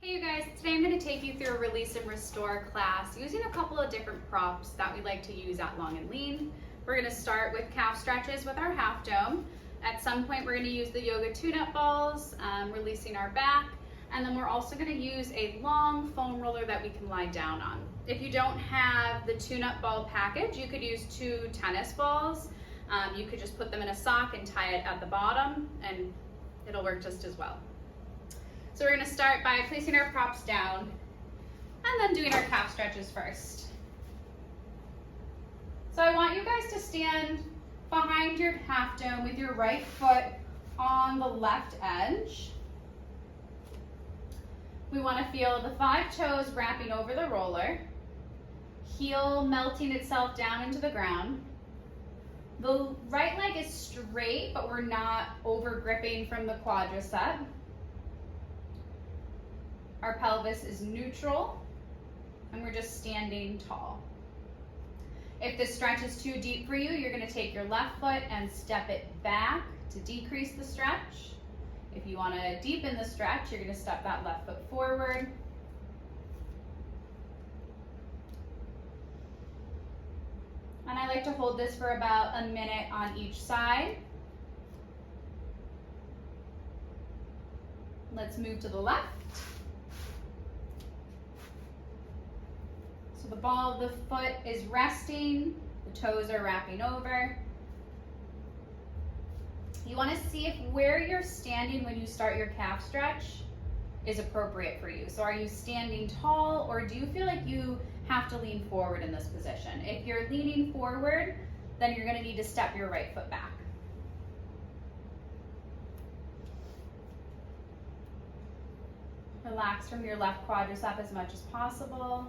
Hey you guys, today I'm going to take you through a release and restore class using a couple of different props that we like to use at Long and Lean. We're going to start with calf stretches with our half dome. At some point we're going to use the yoga tune-up balls, releasing our back, and then we're also going to use a long foam roller that we can lie down on. If you don't have the tune-up ball package, you could use 2 tennis balls. You could just put them in a sock and tie it at the bottom and it'll work just as well. So we're going to start by placing our props down and then doing our calf stretches first. So I want you guys to stand behind your half dome with your right foot on the left edge. We want to feel the 5 toes wrapping over the roller, heel melting itself down into the ground. The right leg is straight, but we're not over gripping from the quadricep. Our pelvis is neutral, and we're just standing tall. If this stretch is too deep for you, you're going to take your left foot and step it back to decrease the stretch. If you want to deepen the stretch, you're going to step that left foot forward. And I like to hold this for about a minute on each side. Let's move to the left. So the ball of the foot is resting, the toes are wrapping over. You want to see if where you're standing when you start your calf stretch is appropriate for you. So are you standing tall, or do you feel like you have to lean forward in this position? If you're leaning forward, then you're going to need to step your right foot back. Relax from your left quadricep as much as possible.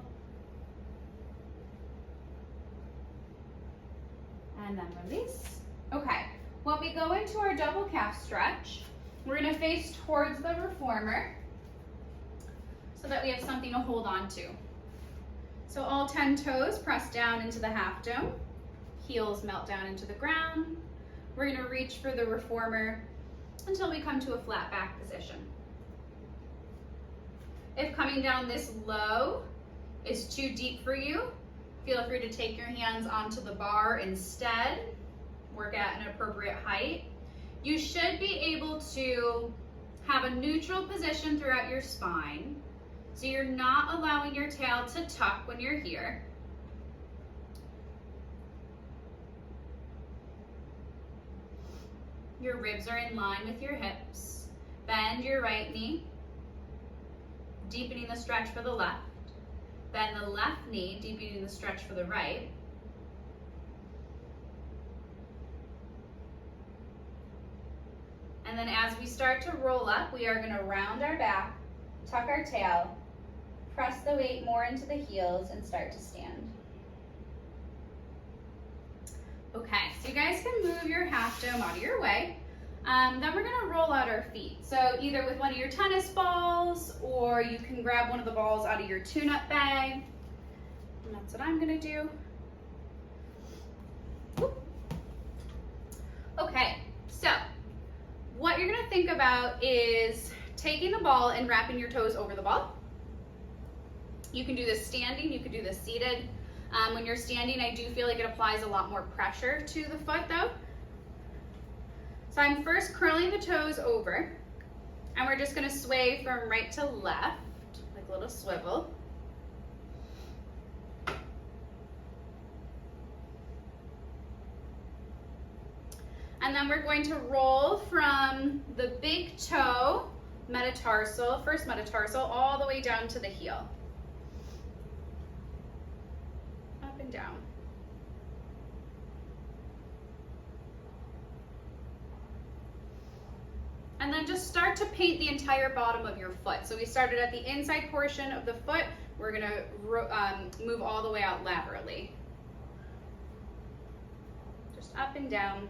And then release. Okay, when we go into our double calf stretch, we're going to face towards the reformer so that we have something to hold on to. So all 10 toes press down into the half dome, heels melt down into the ground. We're going to reach for the reformer until we come to a flat back position. If coming down this low is too deep for you, feel free to take your hands onto the bar instead. Work at an appropriate height. You should be able to have a neutral position throughout your spine, so you're not allowing your tail to tuck when you're here. Your ribs are in line with your hips. Bend your right knee, deepening the stretch for the left. Bend the left knee, deepening the stretch for the right. And then as we start to roll up, we are going to round our back, tuck our tail, press the weight more into the heels, and start to stand. Okay, so you guys can move your half dome out of your way. Then we're going to roll out our feet. So either with one of your tennis balls, or you can grab one of the balls out of your tune-up bag. And that's what I'm going to do. Okay, so what you're going to think about is taking the ball and wrapping your toes over the ball. You can do this standing, you can do this seated. When you're standing, I do feel like it applies a lot more pressure to the foot though. So I'm first curling the toes over, and we're just going to sway from right to left, like a little swivel. And then we're going to roll from the big toe, metatarsal, first metatarsal, all the way down to the heel. Up and down. And then just start to paint the entire bottom of your foot. So we started at the inside portion of the foot. We're going to move all the way out laterally. Just up and down.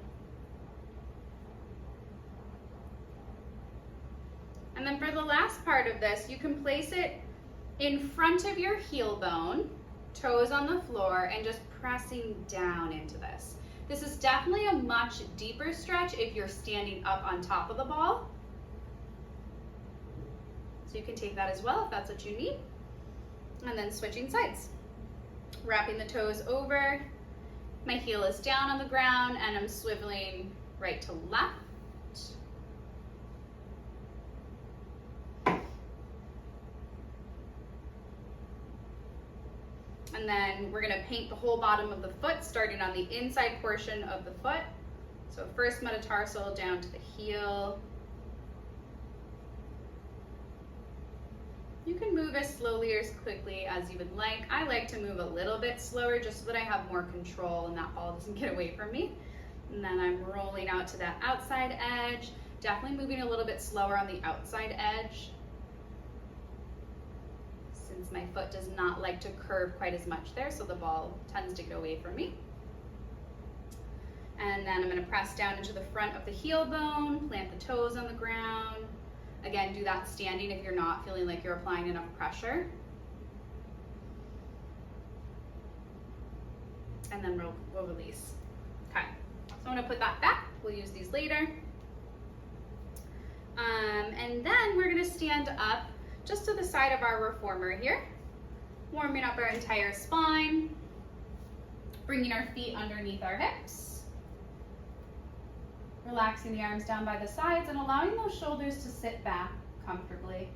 And then for the last part of this, you can place it in front of your heel bone, toes on the floor, and just pressing down into this. This is definitely a much deeper stretch if you're standing up on top of the ball. So you can take that as well if that's what you need. And then switching sides. Wrapping the toes over. My heel is down on the ground and I'm swiveling right to left. And then we're gonna paint the whole bottom of the foot, starting on the inside portion of the foot. So first metatarsal down to the heel. You can move as slowly or as quickly as you would like. I like to move a little bit slower just so that I have more control and that ball doesn't get away from me. And then I'm rolling out to that outside edge, definitely moving a little bit slower on the outside edge, since my foot does not like to curve quite as much there, so the ball tends to get away from me. And then I'm going to press down into the front of the heel bone, plant the toes on the ground. Again, do that standing if you're not feeling like you're applying enough pressure. And then we'll release. Okay, so I'm going to put that back. We'll use these later. And then we're going to stand up just to the side of our reformer here, warming up our entire spine, bringing our feet underneath our hips, relaxing the arms down by the sides and allowing those shoulders to sit back comfortably.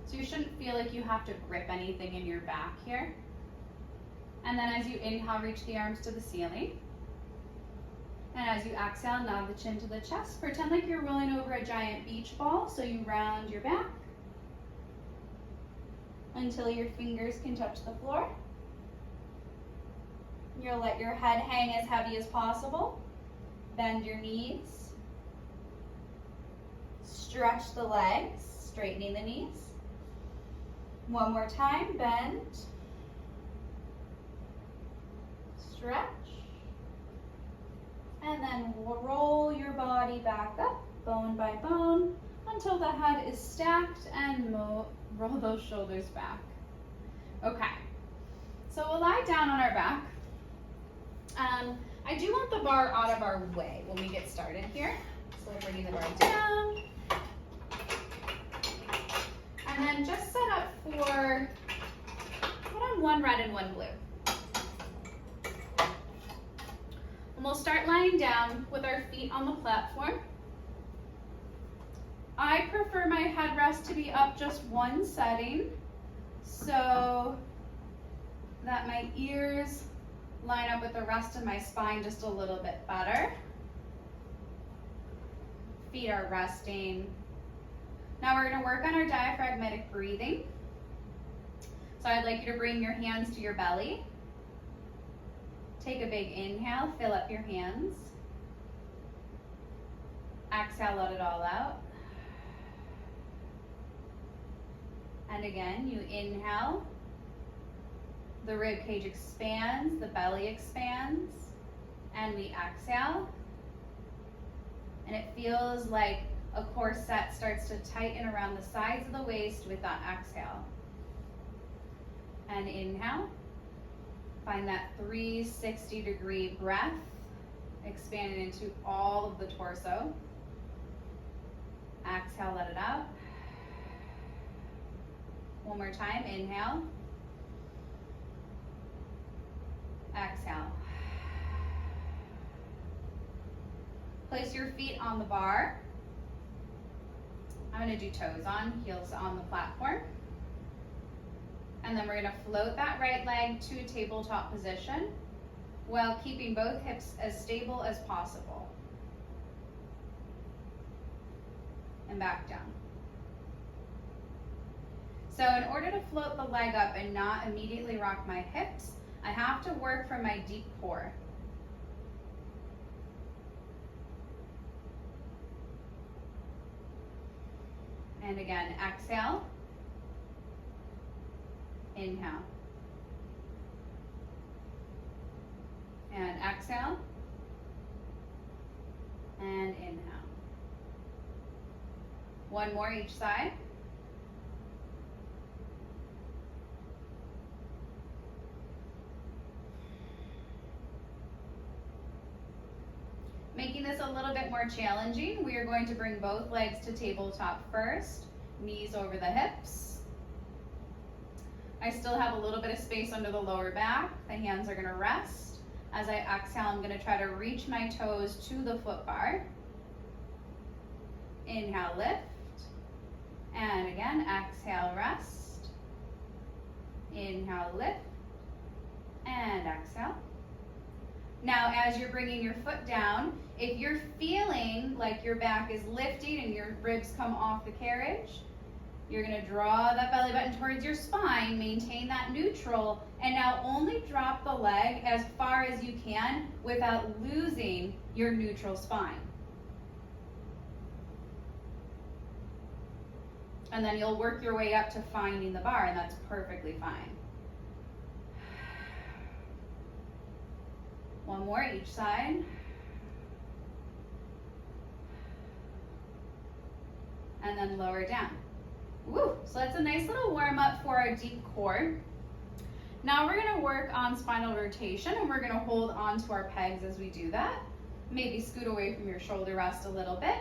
So you shouldn't feel like you have to grip anything in your back here. And then as you inhale, reach the arms to the ceiling. And as you exhale, nod the chin to the chest. Pretend like you're rolling over a giant beach ball, so you round your back until your fingers can touch the floor. You'll let your head hang as heavy as possible. Bend your knees. Stretch the legs, straightening the knees. One more time, bend. Stretch. And then roll your body back up, bone by bone, until the head is stacked and roll those shoulders back. Okay, so we'll lie down on our back. I do want the bar out of our way when we get started here. So we're bringing the bar down. And then just set up for, put on one red and one blue. And we'll start lying down with our feet on the platform. I prefer my headrest to be up just one setting so that my ears line up with the rest of my spine just a little bit better. Feet are resting. Now we're going to work on our diaphragmatic breathing. So I'd like you to bring your hands to your belly. Take a big inhale, fill up your hands. Exhale, let it all out. And again, you inhale. The rib cage expands, the belly expands, and we exhale. And it feels like a corset starts to tighten around the sides of the waist with that exhale. And inhale. Find that 360-degree breath, expanding into all of the torso. Exhale, let it out. One more time, inhale. Exhale. Place your feet on the bar. I'm going to do toes on, heels on the platform. And then we're going to float that right leg to tabletop position while keeping both hips as stable as possible. And back down. So in order to float the leg up and not immediately rock my hips, I have to work from my deep core. And again, exhale. Inhale. And exhale. And inhale. One more each side. Making this a little bit more challenging, we are going to bring both legs to tabletop first. knees over the hips. I still have a little bit of space under the lower back. The hands are gonna rest. As I exhale, I'm gonna try to reach my toes to the foot bar. Inhale, lift. And again, exhale, rest. Inhale, lift. And exhale. Now, as you're bringing your foot down, if you're feeling like your back is lifting and your ribs come off the carriage, you're gonna draw that belly button towards your spine, maintain that neutral, and now only drop the leg as far as you can without losing your neutral spine. And then you'll work your way up to finding the bar, and that's perfectly fine. One more each side. And then lower down. Woo! So that's a nice little warm up for our deep core. Now we're gonna work on spinal rotation, and we're gonna hold on to our pegs as we do that. Maybe scoot away from your shoulder rest a little bit.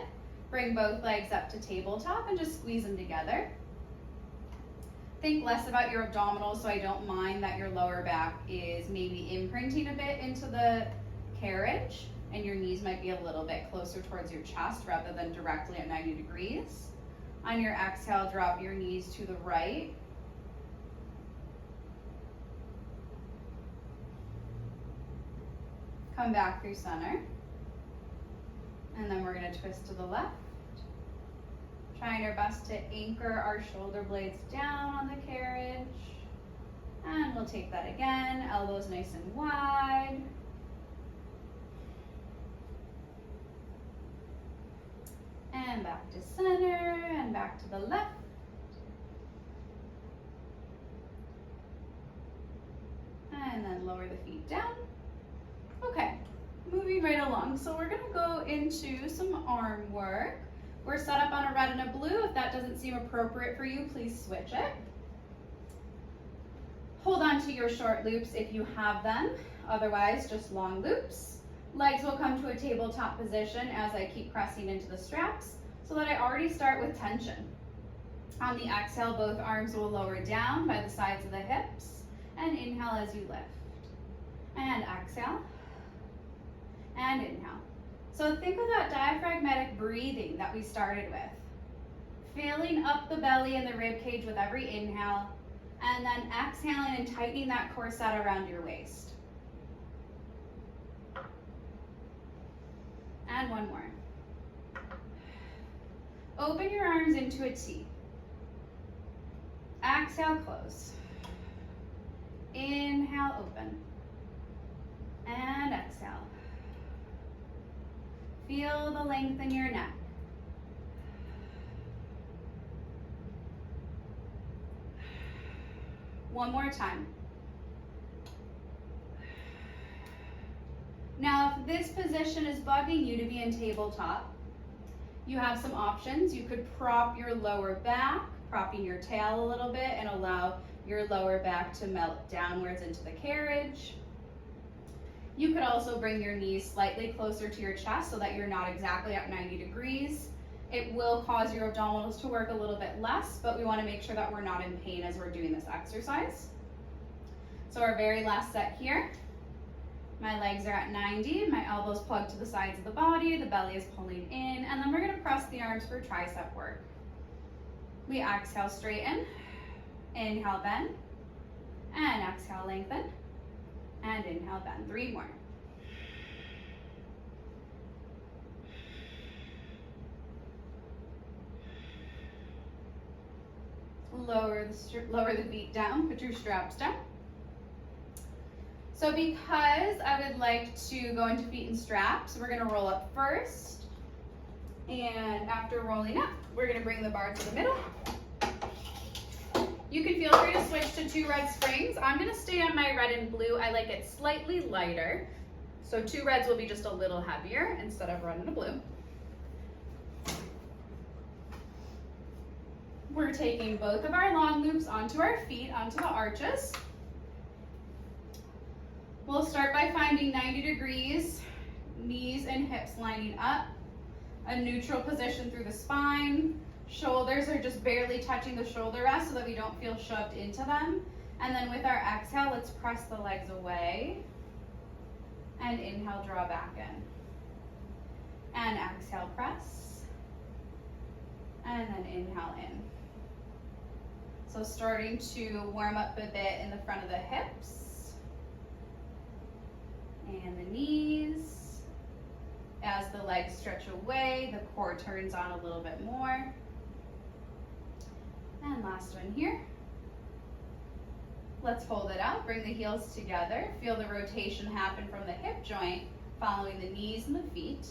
Bring both legs up to tabletop and just squeeze them together. Think less about your abdominals, so I don't mind that your lower back is maybe imprinting a bit into the carriage, and your knees might be a little bit closer towards your chest rather than directly at 90 degrees. On your exhale, drop your knees to the right. Come back through center. And then we're gonna twist to the left. Trying our best to anchor our shoulder blades down on the carriage. And we'll take that again, elbows nice and wide. And back to center, and back to the left. And then lower the feet down. Okay, moving right along. So we're gonna go into some arm work. We're set up on a red and a blue. If that doesn't seem appropriate for you, please switch it. Hold on to your short loops if you have them. Otherwise, just long loops. Legs will come to a tabletop position as I keep pressing into the straps so that I already start with tension. On the exhale, both arms will lower down by the sides of the hips, and inhale as you lift. And exhale, and inhale. So think of that diaphragmatic breathing that we started with. Filling up the belly and the rib cage with every inhale, and then exhaling and tightening that corset around your waist. And one more. Open your arms into a T. Exhale, close. Inhale, open. And exhale. Feel the length in your neck. One more time. Now, if this position is bugging you to be in tabletop, you have some options. You could prop your lower back, propping your tail a little bit, and allow your lower back to melt downwards into the carriage. You could also bring your knees slightly closer to your chest so that you're not exactly at 90 degrees. It will cause your abdominals to work a little bit less, but we want to make sure that we're not in pain as we're doing this exercise. So our very last set here. My legs are at 90, my elbows plugged to the sides of the body, the belly is pulling in, and then we're gonna press the arms for tricep work. We exhale, straighten, inhale, bend, and exhale, lengthen, and inhale, bend. 3 more. Lower the feet down, put your straps down. So because I would like to go into feet and straps, we're gonna roll up first. And after rolling up, we're gonna bring the bar to the middle. You can feel free to switch to 2 red springs. I'm gonna stay on my red and blue. I like it slightly lighter. So 2 reds will be just a little heavier instead of red and a blue. We're taking both of our long loops onto our feet, onto the arches. We'll start by finding 90 degrees, knees and hips lining up, a neutral position through the spine, Shoulders are just barely touching the shoulder rest so that we don't feel shoved into them. And then with our exhale, let's press the legs away. And inhale, draw back in. And exhale, press. And then inhale in. So starting to warm up a bit in the front of the hips and the knees. As the legs stretch away, the core turns on a little bit more. And last one here. Let's hold it out, bring the heels together. Feel the rotation happen from the hip joint, following the knees and the feet.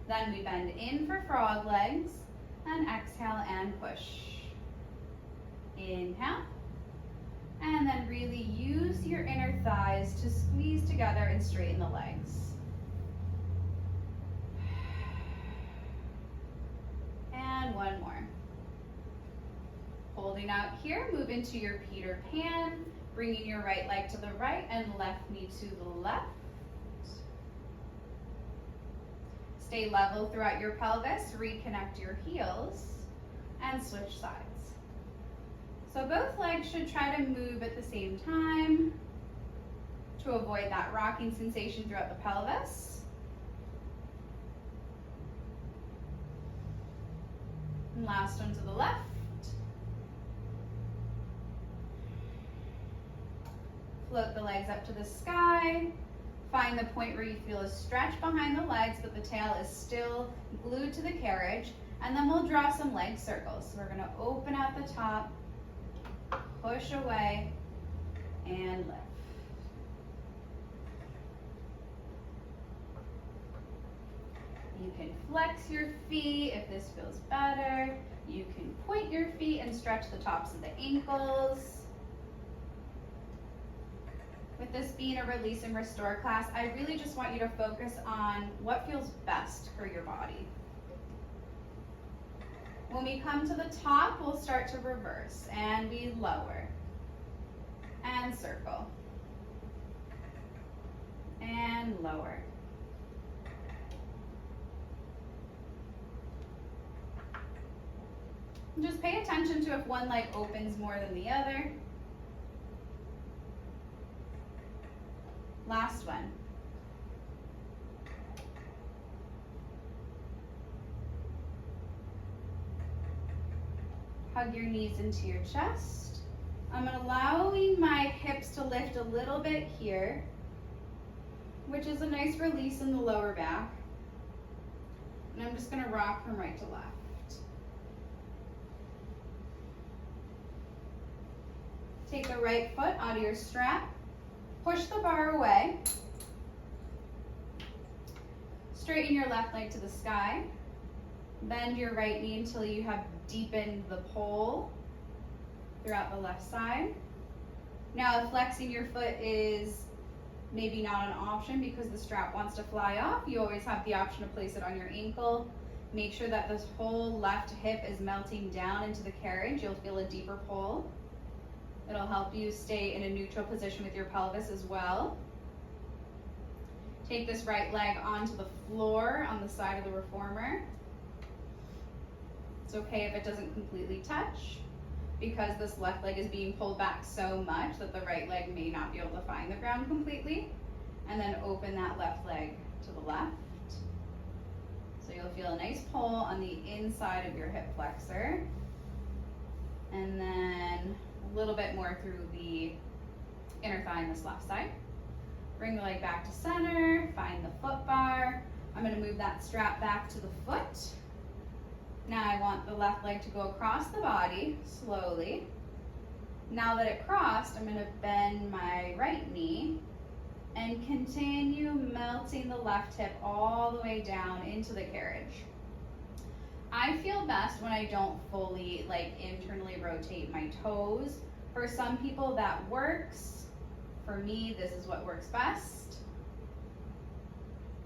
Then we bend in for frog legs, and exhale and push. Inhale, and then really use your inner thighs to squeeze together and straighten the legs. And one more. Holding out here, move into your Peter Pan, bringing your right leg to the right and left knee to the left. Stay level throughout your pelvis, reconnect your heels, and switch sides. So both legs should try to move at the same time to avoid that rocking sensation throughout the pelvis. And last one to the left. Float the legs up to the sky. Find the point where you feel a stretch behind the legs, but the tail is still glued to the carriage. And then we'll draw some leg circles. So we're gonna open out the top, push away, and lift. You can flex your feet if this feels better. You can point your feet and stretch the tops of the ankles. With this being a release and restore class, I really just want you to focus on what feels best for your body. When we come to the top, we'll start to reverse and we lower and circle and lower. And just pay attention to if one leg opens more than the other. Last one. Hug your knees into your chest. I'm allowing my hips to lift a little bit here, which is a nice release in the lower back. And I'm just going to rock from right to left. Take the right foot onto your strap. Push the bar away. Straighten your left leg to the sky. Bend your right knee until you have deepened the pole throughout the left side. Now, if flexing your foot is maybe not an option because the strap wants to fly off, you always have the option to place it on your ankle. Make sure that this whole left hip is melting down into the carriage. You'll feel a deeper pull. It'll help you stay in a neutral position with your pelvis as well. Take this right leg onto the floor on the side of the reformer. It's okay if it doesn't completely touch, because this left leg is being pulled back so much that the right leg may not be able to find the ground completely. And then open that left leg to the left. So you'll feel a nice pull on the inside of your hip flexor. And then a little bit more through the inner thigh on this left side. Bring the leg back to center, find the foot bar. I'm going to move that strap back to the foot. Now I want the left leg to go across the body slowly. Now that it crossed, I'm going to bend my right knee and continue melting the left hip all the way down into the carriage. I feel best when I don't fully internally rotate my toes. For some people that works. For me, this is what works best.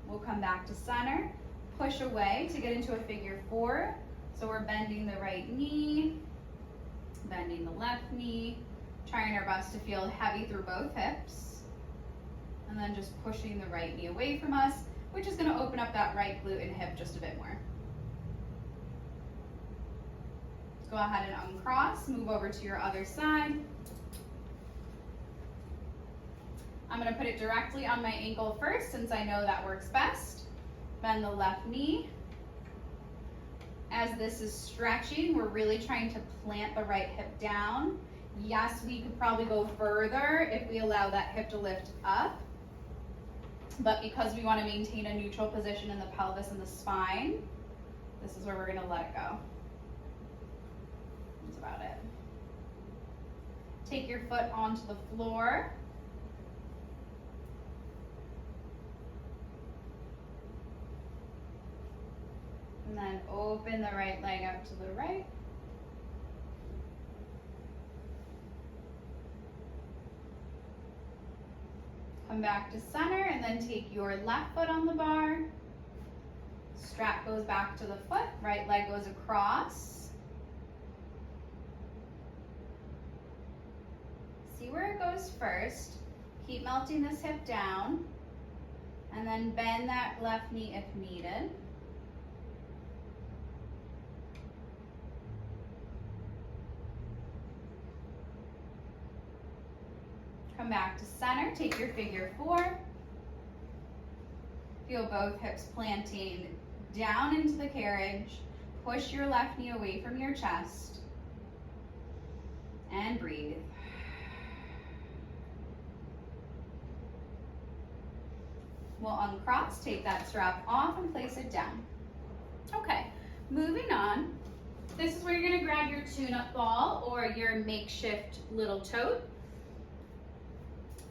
We'll come back to center, push away to get into a figure four. So we're bending the right knee, bending the left knee, trying our best to feel heavy through both hips. And then just pushing the right knee away from us, which is going to open up that right glute and hip just a bit more. go ahead and uncross, move over to your other side. I'm gonna put it directly on my ankle first since I know that works best. Bend the left knee. As this is stretching, we're really trying to plant the right hip down. Yes, we could probably go further if we allow that hip to lift up. But because we want to maintain a neutral position in the pelvis and the spine, this is where we're going to let it go. That's about it. Take your foot onto the floor. And then open the right leg out to the right. Come back to center and then take your left foot on the bar. Strap goes back to the foot, right leg goes across. See where it goes first. Keep melting this hip down. And then bend that left knee if needed. Come back to center, take your figure four. Feel both hips planting down into the carriage. Push your left knee away from your chest. And breathe. We'll uncross, take that strap off and place it down. Okay, moving on. This is where you're gonna grab your tune-up ball or your makeshift little tote.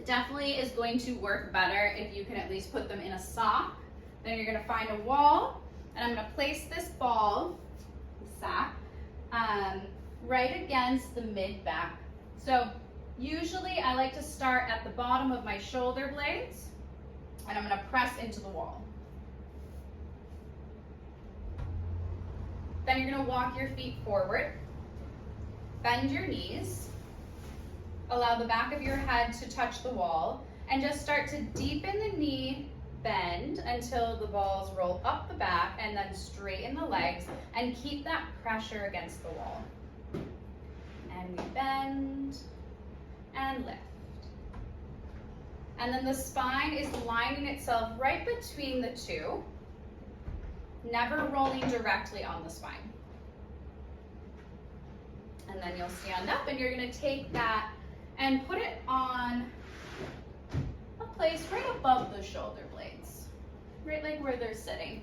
Definitely is going to work better if you can at least put them in a sock. Then you're gonna find a wall, and I'm gonna place this ball, the sack, right against the mid-back. So usually I like to start at the bottom of my shoulder blades, and I'm gonna press into the wall. Then you're gonna walk your feet forward, bend your knees, allow the back of your head to touch the wall, and just start to deepen the knee bend until the balls roll up the back and then straighten the legs and keep that pressure against the wall. And we bend and lift. And then the spine is lining itself right between the two, never rolling directly on the spine. And then you'll stand up and you're gonna take that and put it on a place right above the shoulder blades, right like where they're sitting.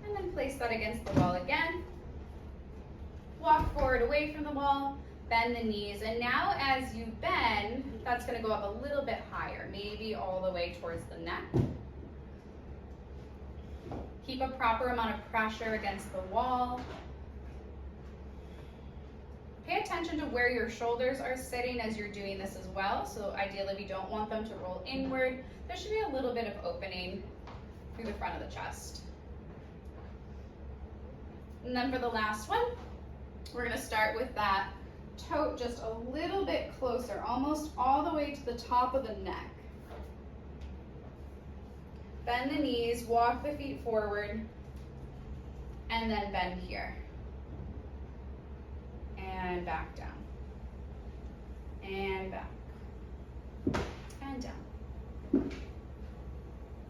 And then place that against the wall again. Walk forward away from the wall, bend the knees, and now as you bend, that's gonna go up a little bit higher, maybe all the way towards the neck. Keep a proper amount of pressure against the wall. Pay attention to where your shoulders are sitting as you're doing this as well. So ideally we don't want them to roll inward. There should be a little bit of opening through the front of the chest. And then for the last one, we're gonna start with that tote just a little bit closer, almost all the way to the top of the neck. Bend the knees, walk the feet forward, and then bend here. And back down, and back, and down.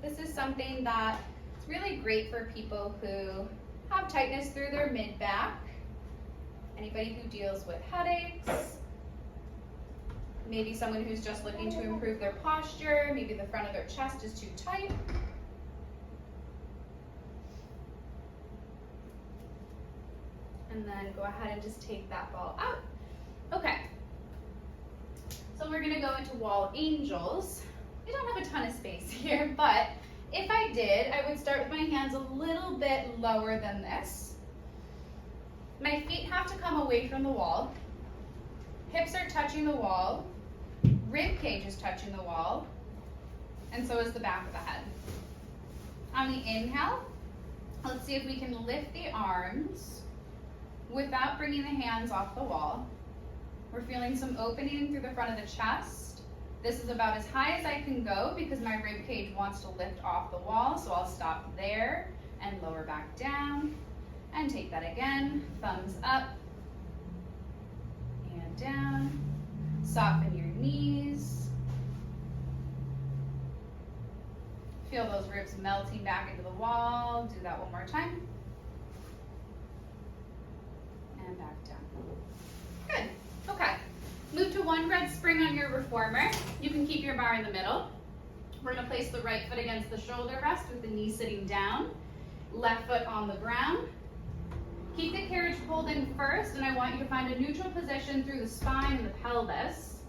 This is something that is really great for people who have tightness through their mid-back, anybody who deals with headaches, maybe someone who's just looking to improve their posture, maybe the front of their chest is too tight. And then go ahead and just take that ball out. Okay, so we're gonna go into wall angels. I don't have a ton of space here, but if I did, I would start with my hands a little bit lower than this. My feet have to come away from the wall. Hips are touching the wall. Rib cage is touching the wall. And so is the back of the head. On the inhale, let's see if we can lift the arms without bringing the hands off the wall. We're feeling some opening through the front of the chest. This is about as high as I can go because my rib cage wants to lift off the wall, so I'll stop there and lower back down. And take that again, thumbs up and down. Soften your knees. Feel those ribs melting back into the wall. Do that one more time. And back down. Good, okay. Move to one red spring on your reformer. You can keep your bar in the middle. We're gonna place the right foot against the shoulder rest with the knee sitting down. Left foot on the ground. Keep the carriage pulled in first, and I want you to find a neutral position through the spine and the pelvis.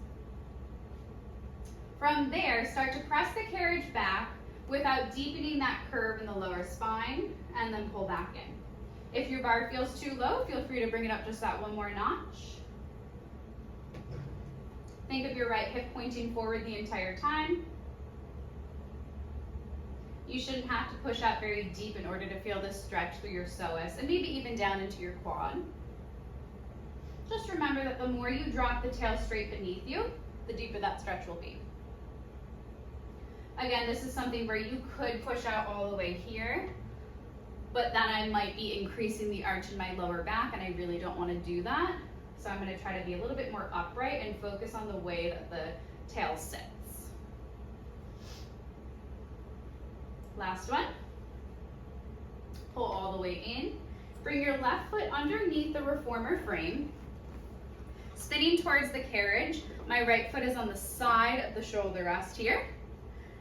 From there, start to press the carriage back without deepening that curve in the lower spine, and then pull back in. If your bar feels too low, feel free to bring it up just that one more notch. Think of your right hip pointing forward the entire time. You shouldn't have to push out very deep in order to feel this stretch through your psoas and maybe even down into your quad. Just remember that the more you drop the tail straight beneath you, the deeper that stretch will be. Again, this is something where you could push out all the way here, but then I might be increasing the arch in my lower back, and I really don't want to do that. So I'm going to try to be a little bit more upright and focus on the way that the tail sits. Last one. Pull all the way in. Bring your left foot underneath the reformer frame. Spinning towards the carriage. My right foot is on the side of the shoulder rest here.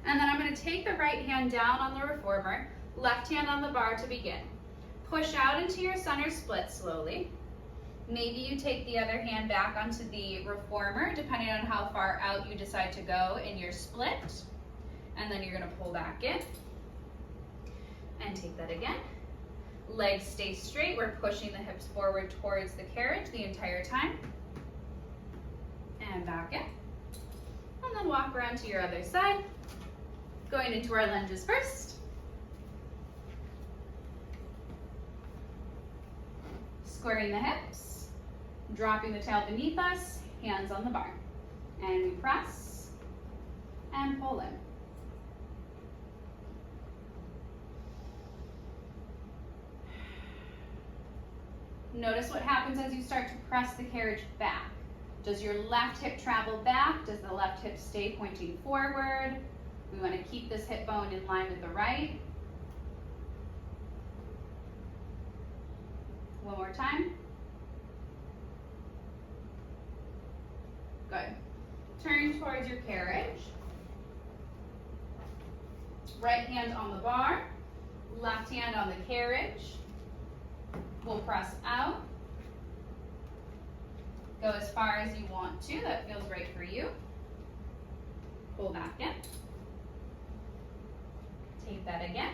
And then I'm going to take the right hand down on the reformer, left hand on the bar to begin. Push out into your center split slowly. Maybe you take the other hand back onto the reformer, depending on how far out you decide to go in your split. And then you're going to pull back in. And take that again. Legs stay straight. We're pushing the hips forward towards the carriage the entire time. And back in. And then walk around to your other side. Going into our lunges first. Squaring the hips. Dropping the tail beneath us. Hands on the bar. And we press and pull in. Notice what happens as you start to press the carriage back. Does your left hip travel back? Does the left hip stay pointing forward? We want to keep this hip bone in line with the right. One more time. Good. Turn towards your carriage. Right hand on the bar, left hand on the carriage. We'll press out. Go as far as you want to. That feels right for you. Pull back in. Take that again.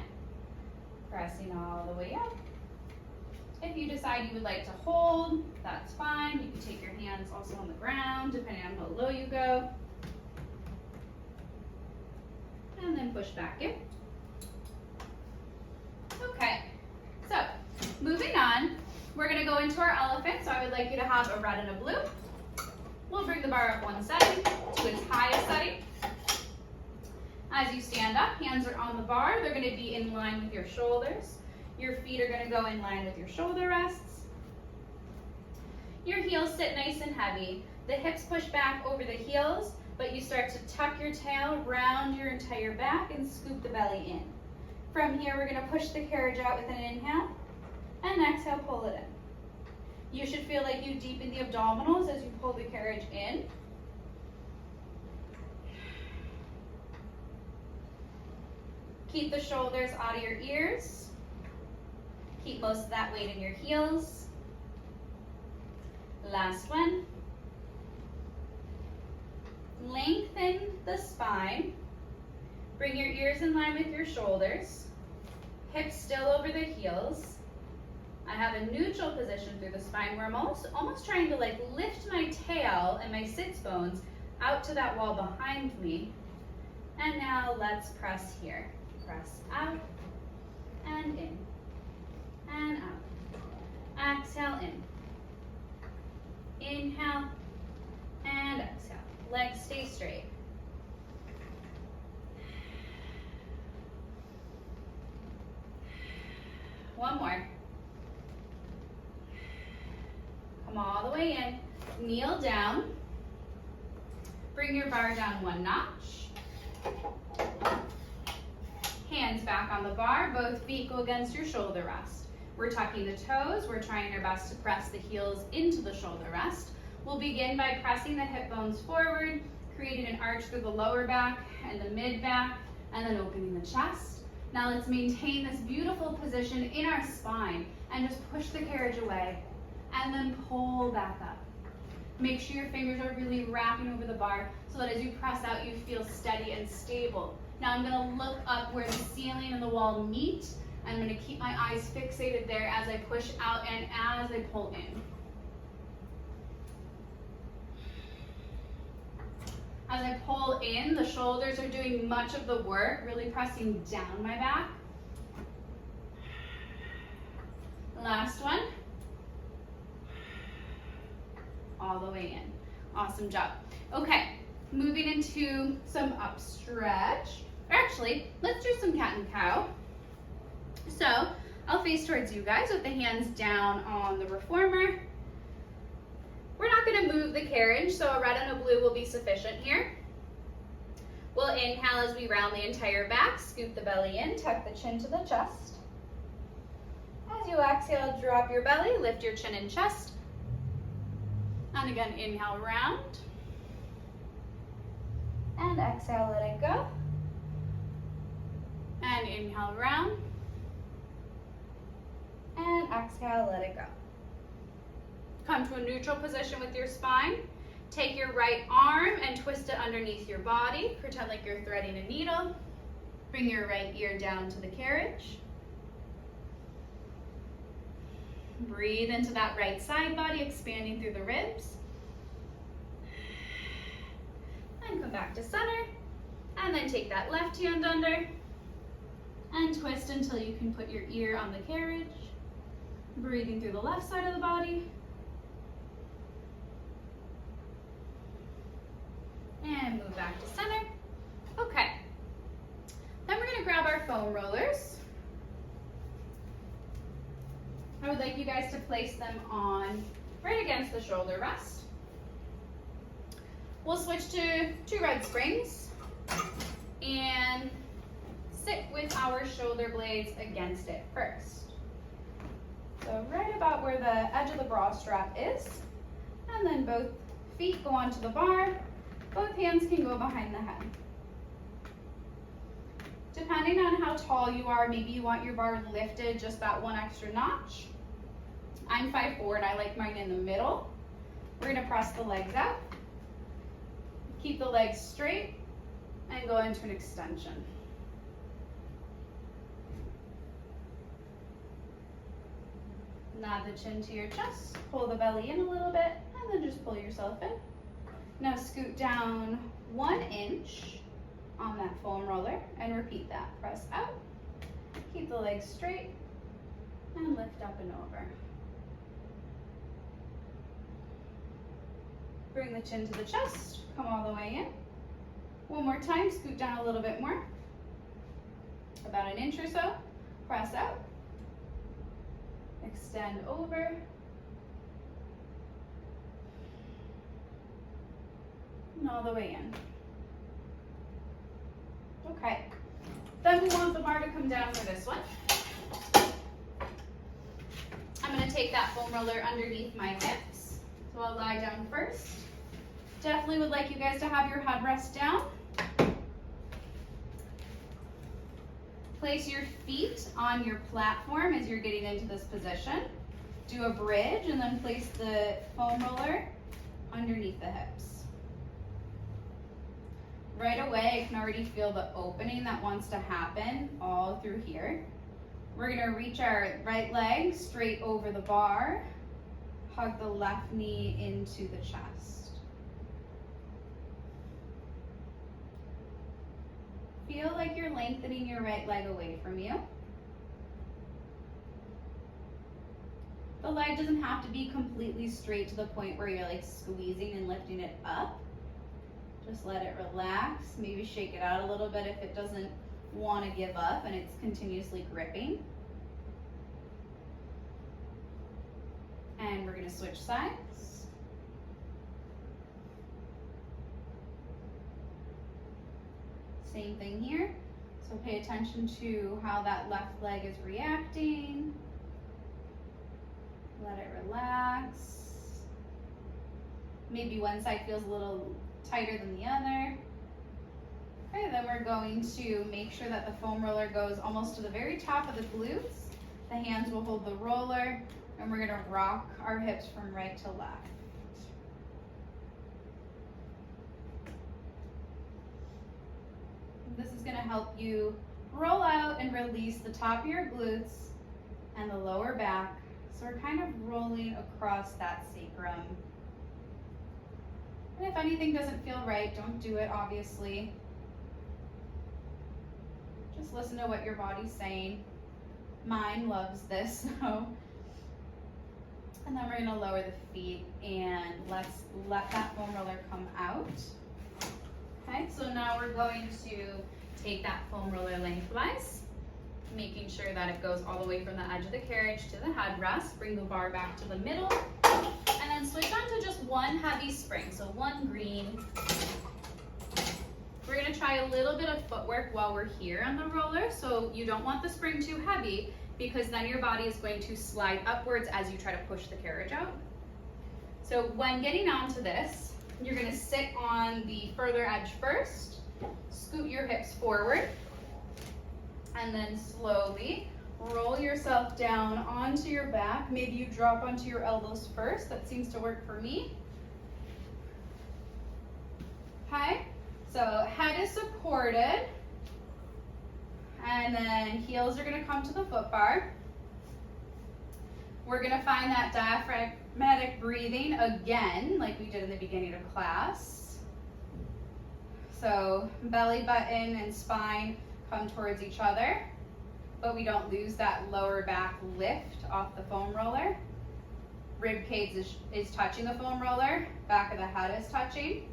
Pressing all the way up. If you decide you would like to hold, that's fine. You can take your hands also on the ground, depending on how low you go. And then push back in. Okay, so moving on, we're gonna go into our elephant. So I would like you to have a red and a blue. We'll bring the bar up one setting to its highest setting. As you stand up, hands are on the bar. They're gonna be in line with your shoulders. Your feet are gonna go in line with your shoulder rests. Your heels sit nice and heavy. The hips push back over the heels, but you start to tuck your tail round your entire back and scoop the belly in. From here, we're gonna push the carriage out with an inhale, and exhale, pull it in. You should feel like you deepen the abdominals as you pull the carriage in. Keep the shoulders out of your ears. Keep most of that weight in your heels. Last one. Lengthen the spine. Bring your ears in line with your shoulders. Hips still over the heels. I have a neutral position through the spine where I'm almost trying to like lift my tail and my sits bones out to that wall behind me. And now let's press here. Press out and in and out. Exhale in. Inhale and exhale. Legs stay straight. One more. Come all the way in, kneel down. Bring your bar down one notch. Hands back on the bar, both feet go against your shoulder rest. We're tucking the toes, we're trying our best to press the heels into the shoulder rest. We'll begin by pressing the hip bones forward, creating an arch through the lower back and the mid back, and then opening the chest. Now let's maintain this beautiful position in our spine and just push the carriage away and then pull back up. Make sure your fingers are really wrapping over the bar so that as you press out, you feel steady and stable. Now I'm gonna look up where the ceiling and the wall meet. I'm gonna keep my eyes fixated there as I push out and as I pull in. As I pull in, the shoulders are doing much of the work, really pressing down my back. Last one. All the way in. Awesome job. Okay, moving into some up stretch. Actually, let's do some cat and cow. So I'll face towards you guys with the hands down on the reformer. We're not going to move the carriage, so a red and a blue will be sufficient here. We'll inhale as we round the entire back, scoop the belly in, tuck the chin to the chest. As you exhale, drop your belly, lift your chin and chest. And again, inhale, round. And exhale, let it go. And inhale, round. And exhale, let it go. Come to a neutral position with your spine. Take your right arm and twist it underneath your body. Pretend like you're threading a needle. Bring your right ear down to the carriage. Breathe into that right side body, expanding through the ribs. And come back to center. And then take that left hand under and twist until you can put your ear on the carriage. Breathing through the left side of the body. And move back to center. Okay. Then we're going to grab our foam rollers. I would like you guys to place them on right against the shoulder rest. We'll switch to 2 red springs and sit with our shoulder blades against it first. So right about where the edge of the bra strap is, and then both feet go onto the bar. Both hands can go behind the head. Depending on how tall you are, maybe you want your bar lifted just that one extra notch. I'm 5'4" and I like mine in the middle. We're gonna press the legs out. Keep the legs straight and go into an extension. Nod the chin to your chest, pull the belly in a little bit, and then just pull yourself in. Now scoot down 1 inch on that foam roller and repeat that. Press out, keep the legs straight, and lift up and over. Bring the chin to the chest, come all the way in. One more time, scoot down a little bit more. About 1 inch or so, press out. Extend over. And all the way in. Okay. Then we want the bar to come down for this one. I'm going to take that foam roller underneath my hips. So I'll lie down first. Definitely would like you guys to have your head rest down. Place your feet on your platform as you're getting into this position. Do a bridge and then place the foam roller underneath the hips. Right away, I can already feel the opening that wants to happen all through here. We're gonna reach our right leg straight over the bar, hug the left knee into the chest. Feel like you're lengthening your right leg away from you. The leg doesn't have to be completely straight to the point where you're like squeezing and lifting it up. Just let it relax, maybe shake it out a little bit if it doesn't want to give up and it's continuously gripping. And we're going gonna switch sides. Same thing here. So pay attention to how that left leg is reacting. Let it relax. Maybe one side feels a little tighter than the other. Okay, then we're going to make sure that the foam roller goes almost to the very top of the glutes. The hands will hold the roller, and we're gonna rock our hips from right to left. This is gonna help you roll out and release the top of your glutes and the lower back. So we're kind of rolling across that sacrum. And if anything doesn't feel right, don't do it, obviously. Just listen to what your body's saying. Mine loves this, so. And then we're gonna lower the feet and let's let that foam roller come out. Okay, so now we're going to take that foam roller lengthwise, making sure that it goes all the way from the edge of the carriage to the headrest. Bring the bar back to the middle, and then switch on to just one heavy spring, so one green. We're gonna try a little bit of footwork while we're here on the roller, so you don't want the spring too heavy because then your body is going to slide upwards as you try to push the carriage out. So when getting onto this, you're gonna sit on the further edge first, scoot your hips forward, and then slowly roll yourself down onto your back. Maybe you drop onto your elbows first. That seems to work for me. Okay, so head is supported, and then heels are gonna come to the foot bar. We're gonna find that diaphragmatic breathing again, like we did in the beginning of class. So belly button and spine come towards each other, but we don't lose that lower back lift off the foam roller. Rib cage is touching the foam roller, back of the head is touching.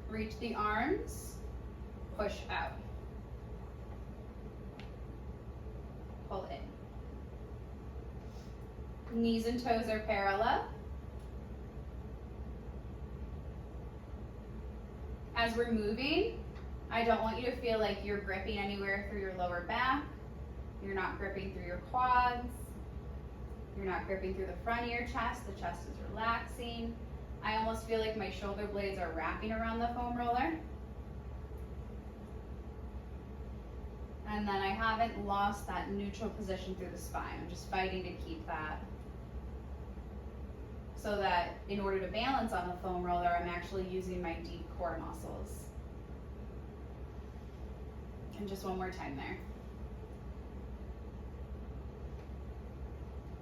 Reach the arms, push out. Pull in. Knees and toes are parallel. As we're moving, I don't want you to feel like you're gripping anywhere through your lower back. You're not gripping through your quads. You're not gripping through the front of your chest. The chest is relaxing. I almost feel like my shoulder blades are wrapping around the foam roller. And then I haven't lost that neutral position through the spine. I'm just fighting to keep that. So that in order to balance on the foam roller, I'm actually using my deep core muscles. And just one more time there.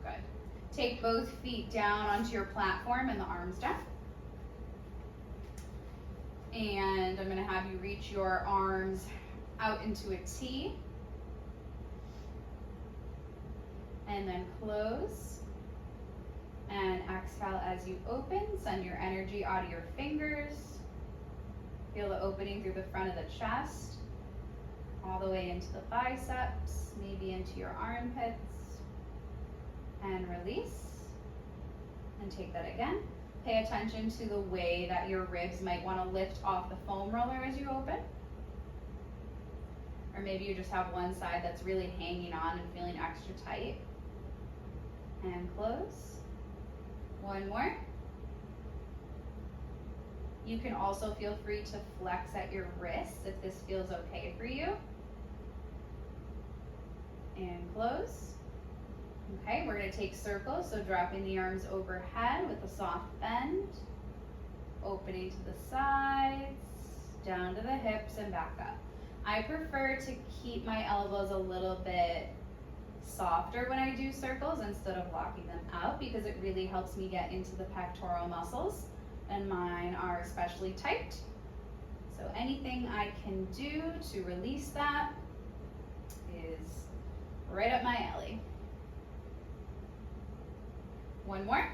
Good. Take both feet down onto your platform and the arms down. And I'm gonna have you reach your arms out into a T. And then close. And exhale as you open. Send your energy out of your fingers. Feel the opening through the front of the chest, all the way into the biceps, maybe into your armpits. And release. And take that again. Pay attention to the way that your ribs might want to lift off the foam roller as you open. Or maybe you just have one side that's really hanging on and feeling extra tight. And close. One more. You can also feel free to flex at your wrists if this feels okay for you. And close. Okay, we're gonna take circles, so dropping the arms overhead with a soft bend, opening to the sides, down to the hips and back up. I prefer to keep my elbows a little bit softer when I do circles instead of locking them out because it really helps me get into the pectoral muscles, and mine are especially tight. So anything I can do to release that is right up my alley. One more.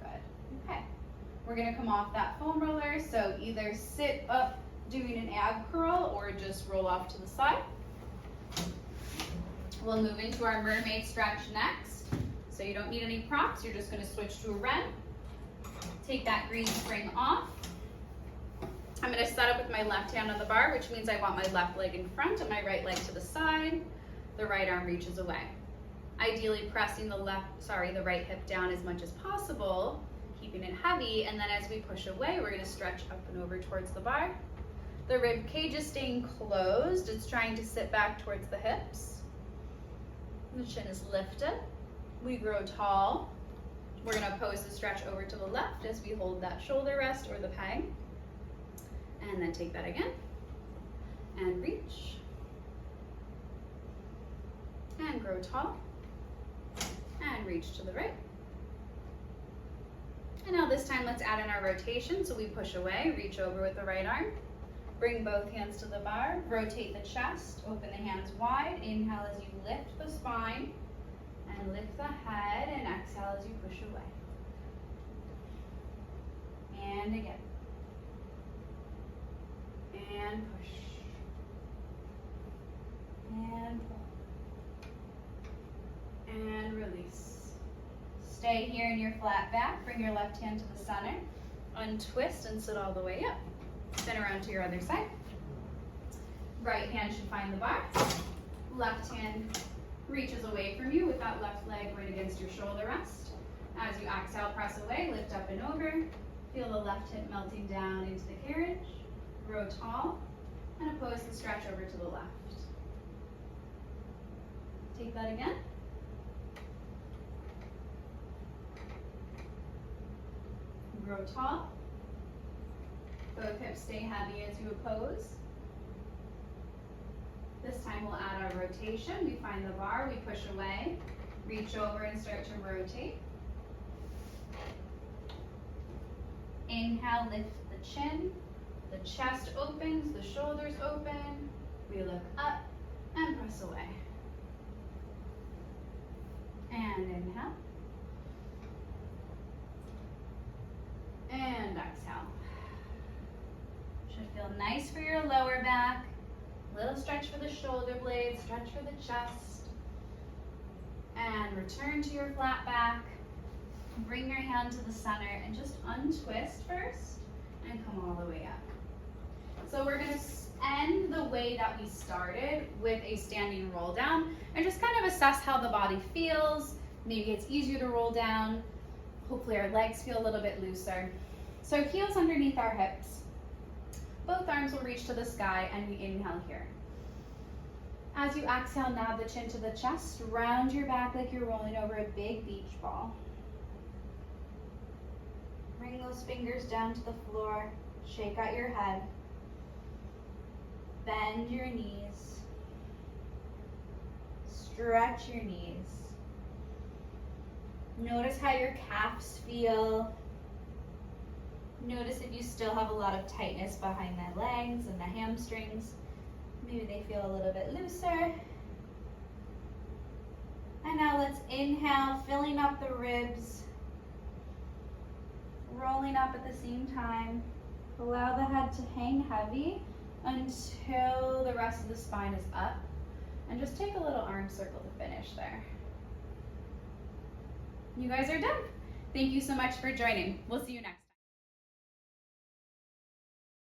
Good. Okay. We're gonna come off that foam roller, so either sit up doing an ab curl or just roll off to the side. We'll move into our mermaid stretch next. So you don't need any props, you're just gonna switch to a ren. Take that green spring off. I'm gonna set up with my left hand on the bar, which means I want my left leg in front and my right leg to the side. The right arm reaches away. Ideally pressing the right hip down as much as possible, keeping it heavy, and then as we push away, we're gonna stretch up and over towards the bar. The rib cage is staying closed. It's trying to sit back towards the hips. The chin is lifted. We grow tall. We're gonna pose the stretch over to the left as we hold that shoulder rest or the peg. And then take that again. And reach. And grow tall. And reach to the right. And now this time let's add in our rotation. So we push away, reach over with the right arm. Bring both hands to the bar, rotate the chest, open the hands wide. Inhale as you lift the spine and lift the head, and exhale as you push away. And again. And push. And pull. And release. Stay here in your flat back. Bring your left hand to the center. Untwist and sit all the way up. Spin around to your other side. Right hand should find the bar. Left hand reaches away from you with that left leg right against your shoulder rest. As you exhale, press away, lift up and over. Feel the left hip melting down into the carriage. Grow tall and oppose the stretch over to the left. Take that again. Grow tall. Both hips stay heavy as you oppose. This time we'll add our rotation. We find the bar, we push away, reach over and start to rotate. Inhale, lift the chin, the chest opens, the shoulders open. We look up and press away. And inhale. And exhale. Should feel nice for your lower back. Little stretch for the shoulder blades, stretch for the chest. And return to your flat back. Bring your hand to the center and just untwist first and come all the way up. So we're gonna end the way that we started with a standing roll down and just kind of assess how the body feels. Maybe it's easier to roll down. Hopefully our legs feel a little bit looser. So heels underneath our hips. Both arms will reach to the sky and we inhale here. As you exhale, nod the chin to the chest, round your back like you're rolling over a big beach ball. Bring those fingers down to the floor, shake out your head. Bend your knees. Stretch your knees. Notice how your calves feel. Notice if you still have a lot of tightness behind the legs and the hamstrings. Maybe they feel a little bit looser. And now let's inhale, filling up the ribs, rolling up at the same time. Allow the head to hang heavy until the rest of the spine is up. And just take a little arm circle to finish there. You guys are done. Thank you so much for joining. We'll see you next time.